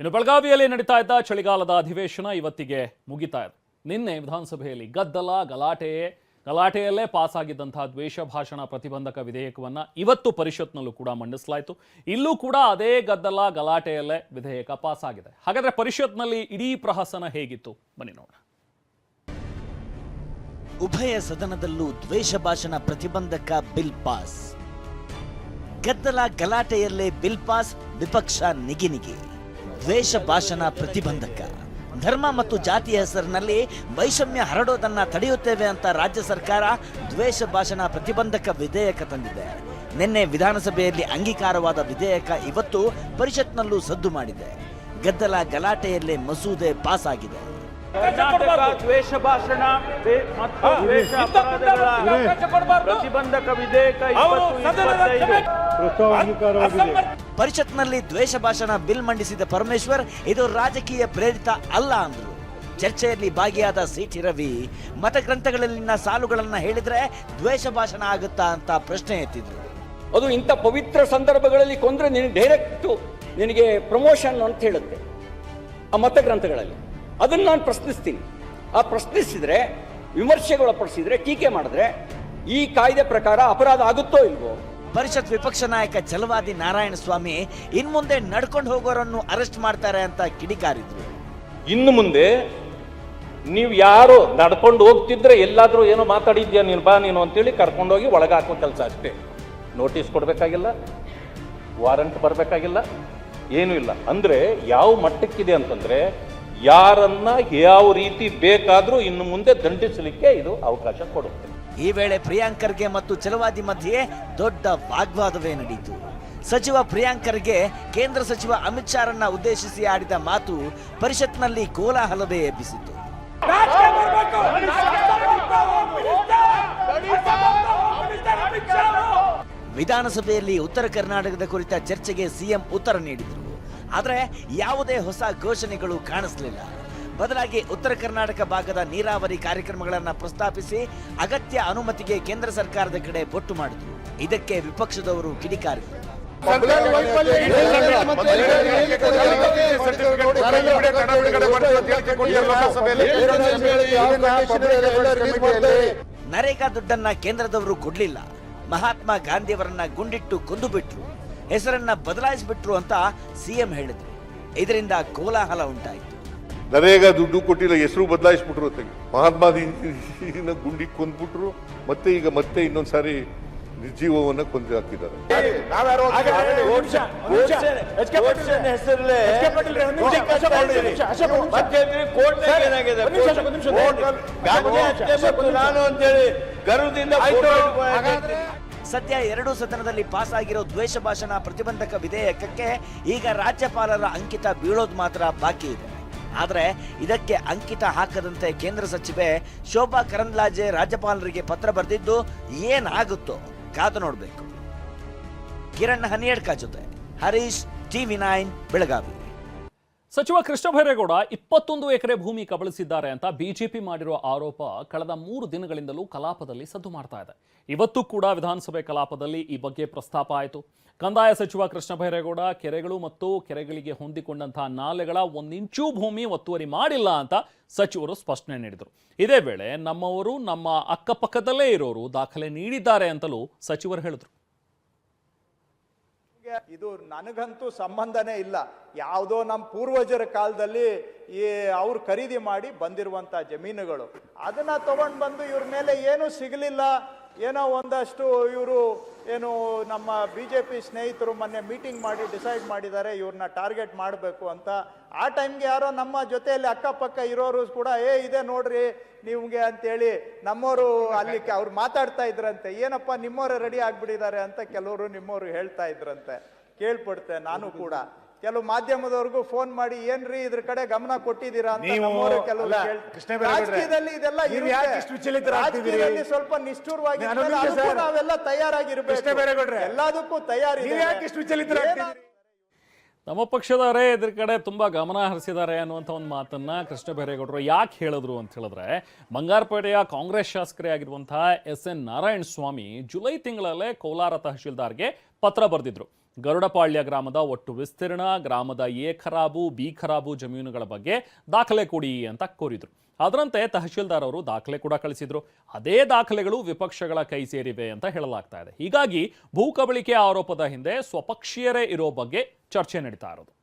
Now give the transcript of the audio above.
ಇನ್ನು ಬೆಳಗಾವಿಯಲ್ಲಿ ನಡೀತಾ ಇದ್ದ ಚಳಿಗಾಲದ ಅಧಿವೇಶನ ಇವತ್ತಿಗೆ ಮುಗಿತಾ ಇದೆ. ನಿನ್ನೆ ವಿಧಾನಸಭೆಯಲ್ಲಿ ಗದ್ದಲ ಗಲಾಟೆಯಲ್ಲೇ ಪಾಸ್ ಆಗಿದ್ದಂತಹ ದ್ವೇಷ ಭಾಷಣ ಪ್ರತಿಬಂಧಕ ವಿಧೇಯಕವನ್ನ ಇವತ್ತು ಪರಿಷತ್ನಲ್ಲೂ ಕೂಡ ಮಂಡಿಸಲಾಯಿತು. ಇಲ್ಲೂ ಕೂಡ ಅದೇ ಗದ್ದಲ ಗಲಾಟೆಯಲ್ಲೇ ವಿಧೇಯಕ ಪಾಸ್ ಆಗಿದೆ. ಹಾಗಾದ್ರೆ ಪರಿಷತ್ನಲ್ಲಿ ಇಡೀ ಪ್ರಹಸನ ಹೇಗಿತ್ತು ಬನ್ನಿ ನೋಡೋಣ. ಉಭಯ ಸದನದಲ್ಲೂ ದ್ವೇಷ ಭಾಷಣ ಪ್ರತಿಬಂಧಕ ಬಿಲ್ ಪಾಸ್. ಗದ್ದಲ ಗಲಾಟೆಯಲ್ಲೇ ಬಿಲ್ ಪಾಸ್, ವಿಪಕ್ಷ ನಿಗಿನಿಗಿ. ದ್ವೇಷ ಭಾಷಣ ಪ್ರತಿಬಂಧಕ. ಧರ್ಮ ಮತ್ತು ಜಾತಿಯ ಹೆಸರಿನಲ್ಲಿ ವೈಷಮ್ಯ ಹರಡೋದನ್ನ ತಡೆಯುತ್ತೇವೆ ಅಂತ ರಾಜ್ಯ ಸರ್ಕಾರ ದ್ವೇಷ ಭಾಷಣ ಪ್ರತಿಬಂಧಕ ವಿಧೇಯಕ ತಂದಿದೆ. ನಿನ್ನೆ ವಿಧಾನಸಭೆಯಲ್ಲಿ ಅಂಗೀಕಾರವಾದ ವಿಧೇಯಕ ಇವತ್ತು ಪರಿಷತ್ನಲ್ಲೂ ಸದ್ದು ಮಾಡಿದೆ. ಗದ್ದಲ ಗಲಾಟೆಯಲ್ಲೇ ಮಸೂದೆ ಪಾಸ್ ಆಗಿದೆ. ದ್ವೇಷ ಭಾಷಣ ಮತ್ತು ದ್ವೇಷ ಅಪರಾಧಗಳ ಪ್ರತಿಬಂಧಕ ವಿಧೇಯಕ ಪರಿಷತ್ನಲ್ಲಿ ದ್ವೇಷ ಭಾಷಣ ಬಿಲ್ ಮಂಡಿಸಿದ ಪರಮೇಶ್ವರ್, ಇದು ರಾಜಕೀಯ ಪ್ರೇರಿತ ಅಲ್ಲ ಅಂದರು. ಚರ್ಚೆಯಲ್ಲಿ ಭಾಗಿಯಾದ ಸಿಟಿ ರವಿ, ಮತಗ್ರಂಥಗಳಲ್ಲಿನ ಸಾಲುಗಳನ್ನ ಹೇಳಿದ್ರೆ ದ್ವೇಷ ಭಾಷಣ ಆಗುತ್ತಾ ಅಂತ ಪ್ರಶ್ನೆ ಎತ್ತಿದ್ರು. ಅದು ಇಂಥ ಪವಿತ್ರ ಸಂದರ್ಭಗಳಲ್ಲಿ ಕೊಂದ್ರೆ ನಿನಗೆ ಪ್ರಮೋಷನ್ ಅಂತ ಹೇಳುತ್ತೆ ಆ ಮತಗ್ರಂಥಗಳಲ್ಲಿ. ಅದನ್ನು ನಾನು ಪ್ರಶ್ನಿಸ್ತೀನಿ. ಆ ಪ್ರಶ್ನಿಸಿದ್ರೆ, ವಿಮರ್ಶೆಗೊಳಪಡಿಸಿದ್ರೆ, ಟೀಕೆ ಮಾಡಿದ್ರೆ ಈ ಕಾಯ್ದೆ ಪ್ರಕಾರ ಅಪರಾಧ ಆಗುತ್ತೋ ಇಲ್ವೋ? ಪರಿಷತ್ ವಿಪಕ್ಷ ನಾಯಕ ಛಲವಾದಿ ನಾರಾಯಣ ಸ್ವಾಮಿ ಇನ್ಮುಂದೆ ನಡ್ಕೊಂಡು ಹೋಗೋರನ್ನು ಅರೆಸ್ಟ್ ಮಾಡ್ತಾರೆ ಅಂತ ಕಿಡಿಕಾರಿದ್ರು. ಇನ್ನು ಮುಂದೆ ನೀವು ಯಾರು ನಡ್ಕೊಂಡು ಹೋಗ್ತಿದ್ರೆ ಎಲ್ಲಾದ್ರೂ ಏನೋ ಮಾತಾಡಿದ್ಯಾ ನೀನು ಬಾ ನೀನು ಅಂತೇಳಿ ಕರ್ಕೊಂಡೋಗಿ ಒಳಗೆ ಹಾಕೋ ಕೆಲಸ ಅಷ್ಟೇ. ನೋಟಿಸ್ ಕೊಡಬೇಕಾಗಿಲ್ಲ, ವಾರಂಟ್ ಬರಬೇಕಾಗಿಲ್ಲ, ಏನೂ ಇಲ್ಲ. ಅಂದರೆ ಯಾವ ಮಟ್ಟಕ್ಕಿದೆ ಅಂತಂದರೆ ಯಾರನ್ನ ಯಾವ ರೀತಿ ಬೇಕಾದರೂ ಇನ್ನು ಮುಂದೆ ದಂಡಿಸಲಿಕ್ಕೆ ಇದು ಅವಕಾಶ ಕೊಡುತ್ತೆ. ಈ ವೇಳೆ ಪ್ರಿಯಾಂಕರ್ಗೆ ಮತ್ತು ಛಲವಾದಿ ಮಧ್ಯೆ ದೊಡ್ಡ ವಾಗ್ವಾದವೇ ನಡೆಯಿತು. ಸಚಿವ ಪ್ರಿಯಾಂಕರ್ಗೆ ಕೇಂದ್ರ ಸಚಿವ ಅಮಿತ್ ಶಾರನ್ನ ಉದ್ದೇಶಿಸಿ ಆಡಿದ ಮಾತು ಪರಿಷತ್ನಲ್ಲಿ ಕೋಲಾಹಲವೇ ಎಬ್ಬಿಸಿತು. ವಿಧಾನಸಭೆಯಲ್ಲಿ ಉತ್ತರ ಕರ್ನಾಟಕದ ಕುರಿತ ಚರ್ಚೆಗೆ ಸಿಎಂ ಉತ್ತರ ನೀಡಿದರು. ಆದರೆ ಯಾವುದೇ ಹೊಸ ಘೋಷಣೆಗಳು ಕಾಣಿಸಲಿಲ್ಲ. ಬದಲಾಗಿ ಉತ್ತರ ಕರ್ನಾಟಕ ಭಾಗದ ನೀರಾವರಿ ಕಾರ್ಯಕ್ರಮಗಳನ್ನು ಪ್ರಸ್ತಾಪಿಸಿ ಅಗತ್ಯ ಅನುಮತಿಗೆ ಕೇಂದ್ರ ಸರ್ಕಾರದ ಕಡೆ ಬೊಟ್ಟು ಮಾಡಿದ್ರು. ಇದಕ್ಕೆ ವಿಪಕ್ಷದವರು ಕಿಡಿಕಾರಿದರು. ನರೇಗಾ ದುಡ್ಡನ್ನ ಕೇಂದ್ರದವರು ಕೊಡ್ಲಿಲ್ಲ, ಮಹಾತ್ಮ ಗಾಂಧಿಯವರನ್ನ ಗುಂಡಿಟ್ಟು ಕೊಂದು ಬಿಟ್ರು, ಹೆಸರನ್ನ ಬದಲಾಯಿಸಿಬಿಟ್ರು ಅಂತ ಸಿಎಂ ಹೇಳಿದ್ರು. ಇದರಿಂದ ಕೋಲಾಹಲ ಉಂಟಾಯಿತು. ನರೇಗಾ ದುಡ್ಡು ಕೊಟ್ಟಿಲ್ಲ, ಹೆಸರು ಬದಲಾಯಿಸ್ಬಿಟ್ರು ಅಂತ ಮಹಾತ್ಮ ಗುಂಡಿ ಕೊಂದ್ಬಿಟ್ರು. ಮತ್ತೆ ಇನ್ನೊಂದ್ಸಾರಿ ನಿರ್ಜೀವವನ್ನ ಕೊಂದು ಹಾಕಿದ್ದಾರೆ. ಸದ್ಯ ಎರಡೂ ಸದನದಲ್ಲಿ ಪಾಸ್ ಆಗಿರೋ ದ್ವೇಷ ಭಾಷಣ ಪ್ರತಿಬಂಧಕ ವಿಧೇಯಕಕ್ಕೆ ಈಗ ರಾಜ್ಯಪಾಲರ ಅಂಕಿತ ಬೀಳೋದು ಮಾತ್ರ ಬಾಕಿ ಇದೆ. ಆದರೆ ಇದಕ್ಕೆ ಅಂಕಿತ ಹಾಕದಂತೆ ಕೇಂದ್ರ ಸಚಿವೆ ಶೋಭಾ ಕರಂದ್ಲಾಜೆ ರಾಜ್ಯಪಾಲರಿಗೆ ಪತ್ರ ಬರೆದಿದ್ದು ಏನಾಗುತ್ತೋ ಕಾದು ನೋಡಬೇಕು. ಕಿರಣ್ ಹನಿಯಡ್ಕ ಜೊತೆ ಹರೀಶ್, TV9 ಬೆಳಗಾವಿ. ಸಚಿವ ಕೃಷ್ಣ ಬೈರೇಗೌಡ 21 ಎಕರೆ ಭೂಮಿ ಕಬಳಿಸಿದ್ದಾರೆ ಅಂತ ಬಿಜೆಪಿ ಮಾಡಿರುವ ಆರೋಪ ಕಳೆದ 3 ದಿನಗಳಿಂದಲೂ ಕಲಾಪದಲ್ಲಿ ಸದ್ದು ಮಾಡ್ತಾ ಇದೆ. ಇವತ್ತು ಕೂಡ ವಿಧಾನಸಭೆ ಕಲಾಪದಲ್ಲಿ ಈ ಬಗ್ಗೆ ಪ್ರಸ್ತಾಪ ಆಯಿತು. ಕಂದಾಯ ಸಚಿವ ಕೃಷ್ಣ ಬೈರೇಗೌಡ ಕೆರೆಗಳು ಮತ್ತು ಕೆರೆಗಳಿಗೆ ಹೊಂದಿಕೊಂಡಂತಹ ನಾಲೆಗಳ 1 ಇಂಚೂ ಭೂಮಿ ಒತ್ತುವರಿ ಮಾಡಿಲ್ಲ ಅಂತ ಸಚಿವರು ಸ್ಪಷ್ಟನೆ ನೀಡಿದರು. ಇದೇ ವೇಳೆ ನಮ್ಮವರು ನಮ್ಮ ಅಕ್ಕಪಕ್ಕದಲ್ಲೇ ಇರೋರು ದಾಖಲೆ ನೀಡಿದ್ದಾರೆ ಅಂತಲೂ ಸಚಿವರು ಹೇಳಿದರು. ಇದು ನನಗಂತೂ ಸಂಬಂಧನೇ ಇಲ್ಲ. ಯಾವುದೋ ನಮ್ಮ ಪೂರ್ವಜರ ಕಾಲದಲ್ಲಿ ಅವ್ರು ಖರೀದಿ ಮಾಡಿ ಬಂದಿರುವಂತ ಜಮೀನುಗಳು, ಅದನ್ನ ತಗೊಂಡು ಬಂದು ಇವ್ರ ಮೇಲೆ ಏನೂ ಸಿಗಲಿಲ್ಲ, ಏನೋ ಒಂದಷ್ಟು ಇವರು ನಮ್ಮ ಬಿಜೆಪಿ ಸ್ನೇಹಿತರು ಮೊನ್ನೆ ಮೀಟಿಂಗ್ ಮಾಡಿ ಡಿಸೈಡ್ ಮಾಡಿದ್ದಾರೆ ಇವ್ರನ್ನ ಟಾರ್ಗೆಟ್ ಮಾಡಬೇಕು ಅಂತ. ಆ ಟೈಮ್ಗೆ ಯಾರೋ ನಮ್ಮ ಜೊತೆಯಲ್ಲಿ ಅಕ್ಕಪಕ್ಕ ಇರೋರು ಕೂಡ ಇದೆ ನೋಡ್ರಿ ನಿಮ್ಗೆ ಅಂತೇಳಿ ನಮ್ಮವರು ಅಲ್ಲಿ ಅವ್ರು ಮಾತಾಡ್ತಾ ಇದ್ರಂತೆ. ಏನಪ್ಪ ನಿಮ್ಮವರೇ ರೆಡಿ ಆಗ್ಬಿಟ್ಟಿದ್ದಾರೆ ಅಂತ ಕೆಲವರು ನಿಮ್ಮವರು ಹೇಳ್ತಾ ಇದ್ರಂತೆ. ಕೇಳ್ಪಡ್ತೆ ನಾನು ಕೂಡ ಕೆಲವು ಮಾಧ್ಯಮದವ್ರಿಗೂ ಫೋನ್ ಮಾಡಿ ಏನ್ರಿ ಇದ್ರ ಕಡೆ ಗಮನ ಕೊಟ್ಟಿದ್ದೀರಾ ಅಂತ ಕೆಲವರು ರಾಜಕೀಯದಲ್ಲಿ ಇದೆಲ್ಲ ರಾಜಕೀಯದಲ್ಲಿ ಸ್ವಲ್ಪ ನಿಷ್ಠುರವಾಗಿ ನಾವೆಲ್ಲ ತಯಾರಾಗಿರ್ಬೇಕು, ಎಲ್ಲದಕ್ಕೂ ತಯಾರಿ. ನಮ್ಮ ಪಕ್ಷದವರೇ ಇದ್ರ ಕಡೆ ತುಂಬಾ ಗಮನ ಹರಿಸಿದ್ದಾರೆ ಅನ್ನುವಂಥ ಒಂದು ಮಾತನ್ನ ಕೃಷ್ಣ ಬೈರೇಗೌಡರು ಯಾಕೆ ಹೇಳಿದ್ರು ಅಂತ ಹೇಳಿದ್ರೆ, ಬಂಗಾರಪೇಟೆಯ ಕಾಂಗ್ರೆಸ್ ಶಾಸಕರೇ ಆಗಿರುವಂತಹ SN ನಾರಾಯಣ ಸ್ವಾಮಿ ಜುಲೈ ತಿಂಗಳಲ್ಲೇ ಕೋಲಾರ ತಹಶೀಲ್ದಾರ್ಗೆ ಪತ್ರ ಬರೆದಿದ್ರು. ಗರುಡಪಾಳ್ಯ ಗ್ರಾಮದ ಒಟ್ಟು ವಿಸ್ತೀರ್ಣ, ಗ್ರಾಮದ ಎ ಖರಾಬು, ಬಿ ಖರಾಬು ಜಮೀನುಗಳ ಬಗ್ಗೆ ದಾಖಲೆ ಕೊಡಿ ಅಂತ ಕೋರಿದ್ರು. ಅದರಂತೆ ತಹಶೀಲ್ದಾರ್ ಅವರು ದಾಖಲೆ ಕೂಡ ಕಳಿಸಿದ್ರು. ಅದೇ ದಾಖಲೆಗಳು ವಿಪಕ್ಷಗಳ ಕೈ ಸೇರಿವೆ ಅಂತ ಹೇಳಲಾಗ್ತಾ ಇದೆ. ಹೀಗಾಗಿ ಭೂ ಕಬಳಿಕೆ ಆರೋಪದ ಹಿಂದೆ ಸ್ವಪಕ್ಷೀಯರೇ ಇರೋ ಬಗ್ಗೆ ಚರ್ಚೆ ನಡೀತಾ ಇರೋದು.